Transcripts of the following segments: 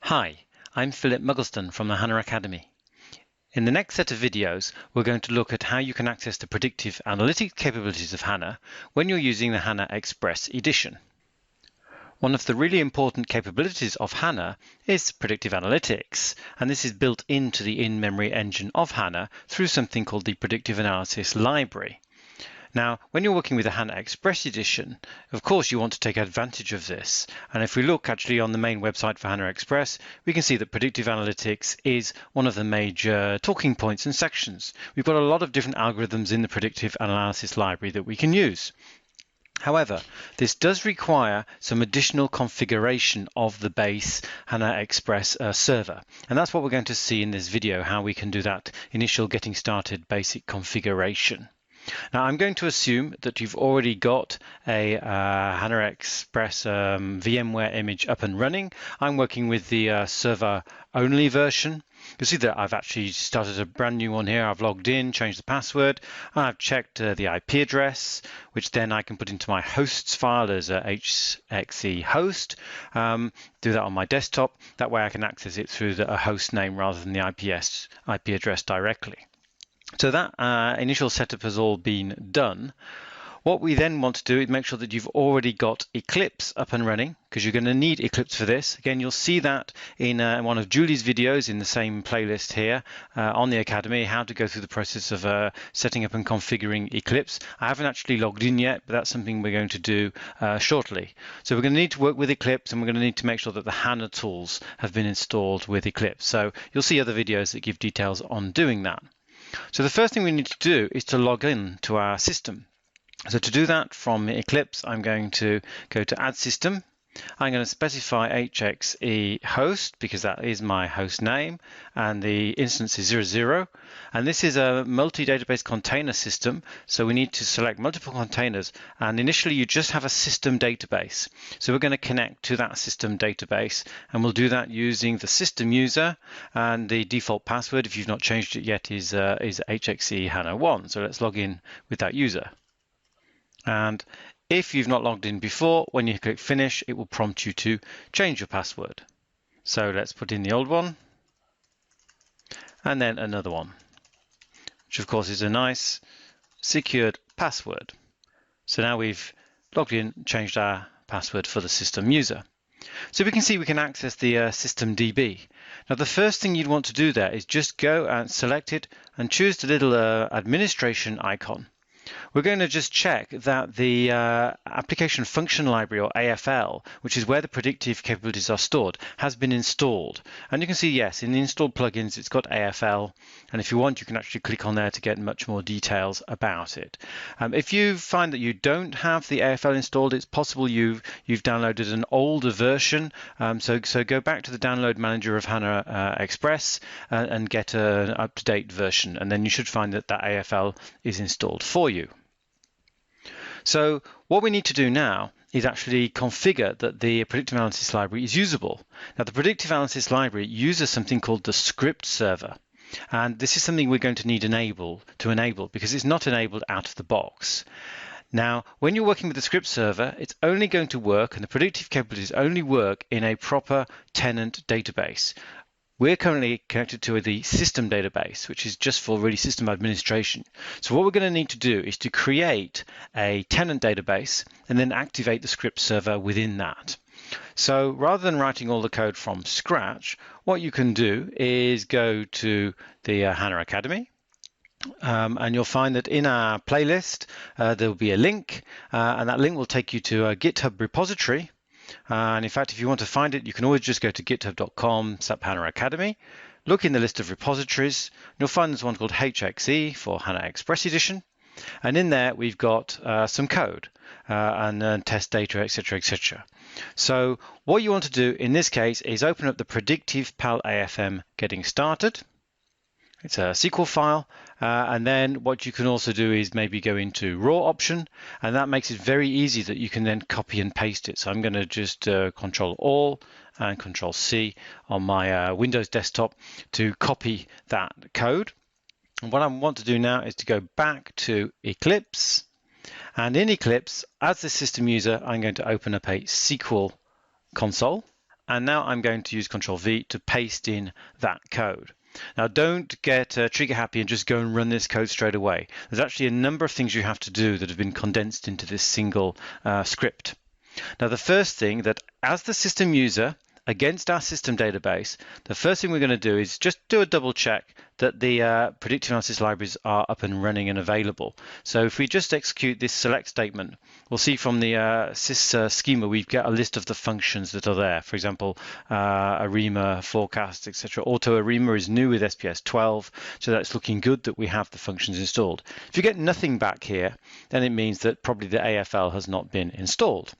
Hi, I'm Philip Muggleston from the HANA Academy. In the next set of videos, we're going to look at how you can access the predictive analytics capabilities of HANA when you're using the HANA Express edition. One of the really important capabilities of HANA is predictive analytics, and this is built into the in-memory engine of HANA through something called the Predictive Analysis Library. Now, when you're working with the HANA Express edition, of course you want to take advantage of this. And if we look actually on the main website for HANA Express, we can see that predictive analytics is one of the major talking points and sections. We've got a lot of different algorithms in the predictive analysis library that we can use. However, this does require some additional configuration of the base HANA Express server. And that's what we're going to see in this video, how we can do that initial getting started basic configuration. Now, I'm going to assume that you've already got a HANA Express VMware image up and running. I'm working with the server-only version. You'll see that I've actually started a brand new one here. I've logged in, changed the password, and I've checked the IP address, which then I can put into my hosts file as a HXE host. Do that on my desktop. That way I can access it through a host name rather than the IP address directly. So that initial setup has all been done. What we then want to do is make sure that you've already got Eclipse up and running, because you're going to need Eclipse for this. Again, you'll see that in one of Julie's videos in the same playlist here on the Academy, how to go through the process of setting up and configuring Eclipse. I haven't actually logged in yet, but that's something we're going to do shortly. So we're going to need to work with Eclipse, and we're going to need to make sure that the HANA tools have been installed with Eclipse. So you'll see other videos that give details on doing that. So the first thing we need to do is to log in to our system. So to do that from Eclipse, I'm going to go to Add System. I'm going to specify HXE host because that is my host name, and the instance is 00. And this is a multi-database container system, so we need to select multiple containers, and initially you just have a system database. So we're going to connect to that system database, and we'll do that using the system user, and the default password, if you've not changed it yet, is HXE HANA 1. So let's log in with that user. And if you've not logged in before, when you click finish, it will prompt you to change your password. So let's put in the old one and then another one, which of course is a nice secured password. So now we've logged in, changed our password for the system user. So we can see we can access the system DB. Now the first thing you'd want to do there is just go and select it and choose the little administration icon. We're going to just check that the application function library, or AFL, which is where the predictive capabilities are stored, has been installed. And you can see, yes, in the installed plugins, it's got AFL. And if you want, you can actually click on there to get much more details about it. If you find that you don't have the AFL installed, it's possible you've downloaded an older version. So go back to the download manager of HANA Express and get an up-to-date version. And then you should find that that AFL is installed for you. So what we need to do now is actually configure that the predictive analysis library is usable. Now the predictive analysis library uses something called the script server. And this is something we're going to need to enable because it's not enabled out of the box. Now, when you're working with the script server, it's only going to work, and the predictive capabilities only work in a proper tenant database. We're currently connected to the system database, which is just for really system administration. So what we're going to need to do is to create a tenant database and then activate the script server within that. So rather than writing all the code from scratch, what you can do is go to the HANA Academy. And you'll find that in our playlist, there will be a link, and that link will take you to a GitHub repository. And in fact, if you want to find it, you can always just go to github.com SAP HANA Academy, look in the list of repositories, and you'll find there's one called HXE for HANA Express Edition. And in there, we've got some code and test data, etc., etc. So what you want to do in this case is open up the Predictive PAL AFM Getting Started. It's a SQL file, and then what you can also do is maybe go into raw option, and that makes it very easy that you can then copy and paste it. So I'm going to just Control All and Control C on my Windows desktop to copy that code. And what I want to do now is to go back to Eclipse, and in Eclipse, as the system user, I'm going to open up a SQL console. And now I'm going to use Control V to paste in that code. Now don't get trigger happy and just go and run this code straight away. There's actually a number of things you have to do that have been condensed into this single script. Now the first thing, that as the system user against our system database, the first thing we're going to do is just do a double check that the predictive analysis libraries are up and running and available. So if we just execute this select statement, we'll see from the sys schema we've got a list of the functions that are there. For example, ARIMA, forecast, etc. Auto ARIMA is new with SPS 12, so that's looking good that we have the functions installed. If you get nothing back here, then it means that probably the AFL has not been installed.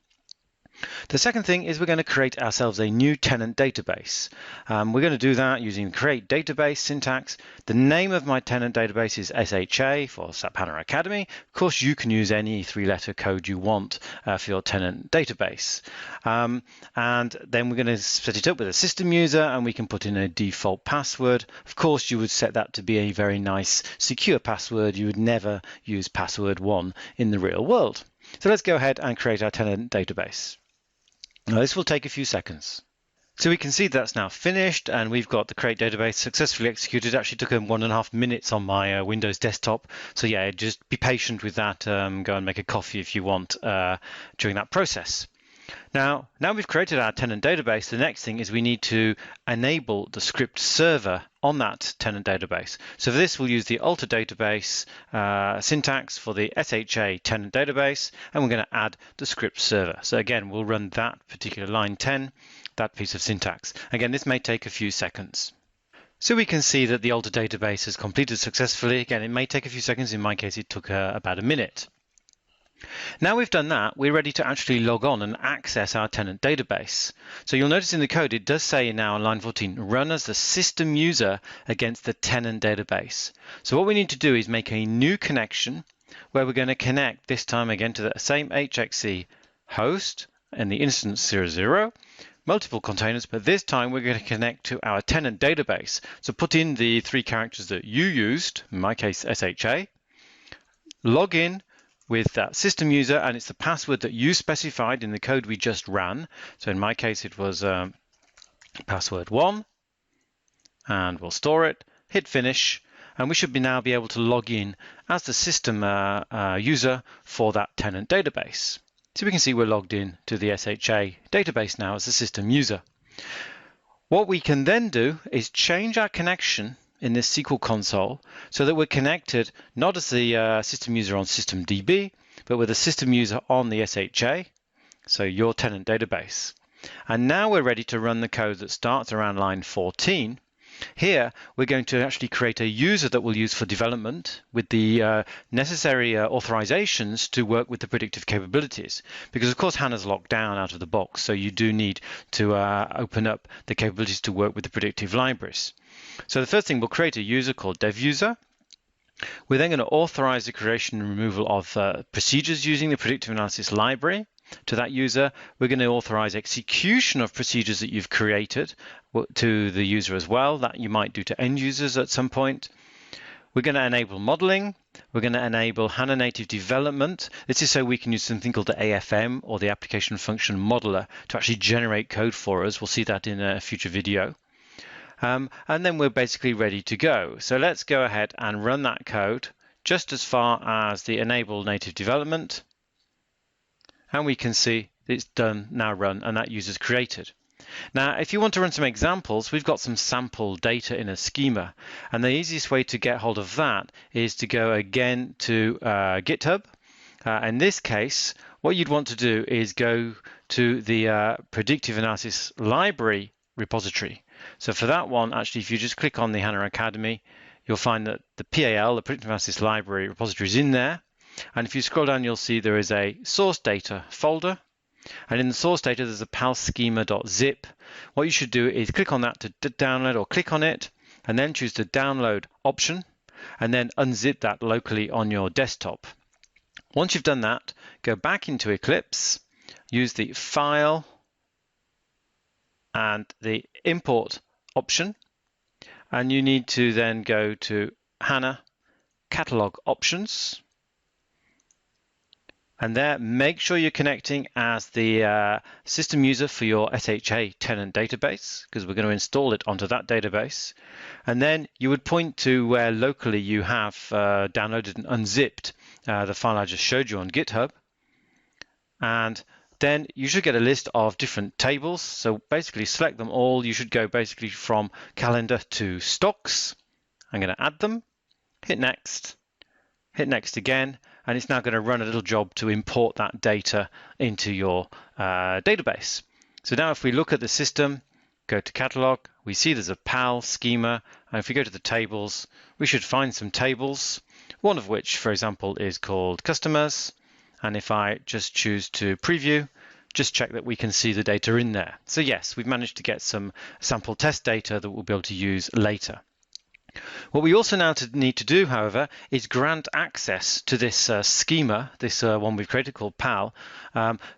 The second thing is we're going to create ourselves a new tenant database. We're going to do that using the create database syntax. The name of my tenant database is SHA for SAP HANA Academy. Of course, you can use any three-letter code you want for your tenant database. And then we're going to set it up with a system user, and we can put in a default password. Of course, you would set that to be a very nice, secure password. You would never use password 1 in the real world. So let's go ahead and create our tenant database. Now, this will take a few seconds. So we can see that's now finished, and we've got the create database successfully executed. It actually took 1.5 minutes on my Windows desktop. So yeah, just be patient with that. Go and make a coffee if you want during that process. Now we've created our tenant database, the next thing is we need to enable the script server on that tenant database. So for this, we'll use the alter database syntax for the SHA tenant database, and we're going to add the script server. So again, we'll run that particular line 10, that piece of syntax. Again, this may take a few seconds. So we can see that the alter database has completed successfully. Again, it may take a few seconds. In my case, it took about a minute. Now we've done that, we're ready to actually log on and access our tenant database. So you'll notice in the code, it does say now on line 14, run as the system user against the tenant database. So what we need to do is make a new connection where we're going to connect this time again to the same HXC host and the instance 00, multiple containers, but this time we're going to connect to our tenant database. So put in the 3 characters that you used, in my case SHA, log in with that system user, and it's the password that you specified in the code we just ran. So in my case, it was password 1, and we'll store it, hit finish, and we should now be able to log in as the system user for that tenant database. So we can see we're logged in to the SHA database now as the system user. What we can then do is change our connection in this SQL console so that we're connected not as the system user on systemdb, but with a system user on the SHA, so your tenant database. And now we're ready to run the code that starts around line 14. Here, we're going to actually create a user that we'll use for development with the necessary authorizations to work with the predictive capabilities. Because of course, HANA's locked down out of the box, so you do need to open up the capabilities to work with the predictive libraries. So the first thing, we'll create a user called dev-user. We're then going to authorize the creation and removal of procedures using the predictive analysis library. To that user, we're going to authorize execution of procedures that you've created to the user as well, that you might do to end users at some point. We're going to enable modeling. We're going to enable HANA native development. This is so we can use something called the AFM, or the application function modeler, to actually generate code for us. We'll see that in a future video. And then we're basically ready to go. So let's go ahead and run that code just as far as the enable native development. And we can see it's done, now run, and that user's created. Now, if you want to run some examples, we've got some sample data in a schema. And the easiest way to get hold of that is to go again to GitHub. In this case, what you'd want to do is go to the predictive analysis library repository. So for that one, actually, if you just click on the HANA Academy, you'll find that the PAL, the predictive analysis library repository, is in there. And if you scroll down, you'll see there is a source data folder. And in the source data, there's a pal schema.zip. What you should do is click on that to download, or click on it, and then choose the download option, and then unzip that locally on your desktop. Once you've done that, go back into Eclipse, use the file and the import option, and you need to then go to HANA catalog options. And there, make sure you're connecting as the system user for your SHA tenant database, because we're going to install it onto that database. And then you would point to where locally you have downloaded and unzipped the file I just showed you on GitHub. And then you should get a list of different tables. So basically select them all. You should go basically from calendar to stocks. I'm going to add them, hit next again, and it's now going to run a little job to import that data into your database. So now if we look at the system, go to catalog, we see there's a PAL schema, and if we go to the tables, we should find some tables, one of which, for example, is called customers. And if I just choose to preview, just check that we can see the data in there. So yes, we've managed to get some sample test data that we'll be able to use later. What we also now need to do, however, is grant access to this schema, this one we've created called PAL,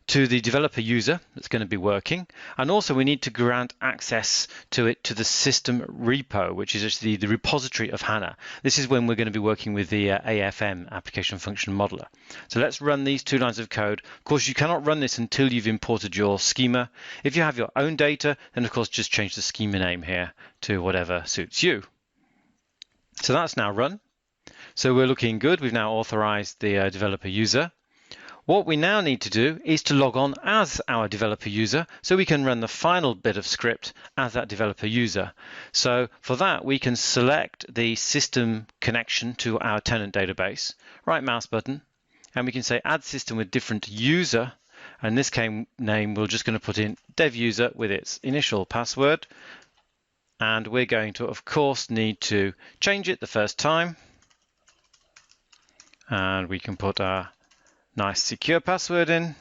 to the developer user that's going to be working. And also we need to grant access to it to the system repo, which is actually the repository of HANA. This is when we're going to be working with the AFM, Application Function Modeler. So let's run these two lines of code. Of course, you cannot run this until you've imported your schema. If you have your own data, then of course just change the schema name here to whatever suits you. So that's now run. So we're looking good. We've now authorized the developer user. What we now need to do is to log on as our developer user so we can run the final bit of script as that developer user. So for that, we can select the system connection to our tenant database, right mouse button, and we can say add system with different user. And this name, we're just going to put in dev user with its initial password. And we're going to, of course, need to change it the first time. And we can put our nice secure password in.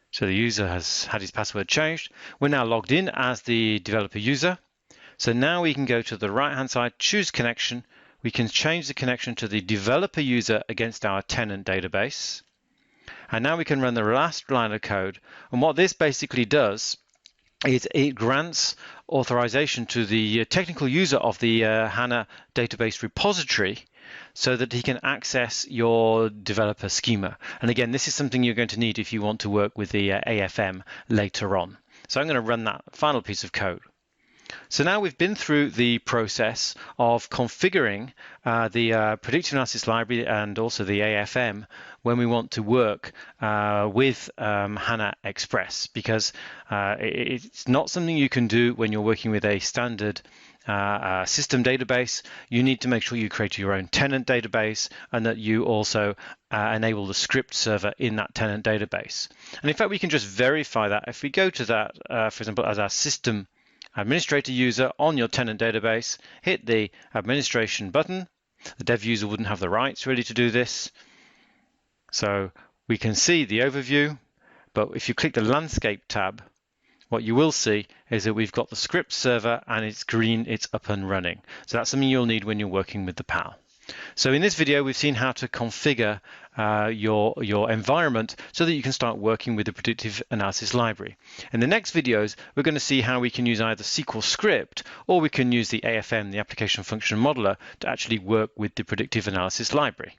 So the user has had his password changed. We're now logged in as the developer user. So now we can go to the right-hand side, choose connection. We can change the connection to the developer user against our tenant database. And now we can run the last line of code. And what this basically does is it grants authorization to the technical user of the HANA database repository so that he can access your developer schema. And again, this is something you're going to need if you want to work with the AFM later on. So I'm going to run that final piece of code. So now we've been through the process of configuring the predictive analysis library and also the AFM when we want to work with HANA Express, because it's not something you can do when you're working with a standard system database. You need to make sure you create your own tenant database and that you also enable the script server in that tenant database. And in fact, we can just verify that if we go to that, for example, as our system administrator user on your tenant database, hit the administration button. The dev user wouldn't have the rights really to do this. So we can see the overview, but if you click the landscape tab, what you will see is that we've got the script server and it's green, it's up and running. So that's something you'll need when you're working with the PAL. So in this video, we've seen how to configure your environment so that you can start working with the predictive analysis library. In the next videos, we're going to see how we can use either SQL script or we can use the AFM, the application function modeler, to actually work with the predictive analysis library.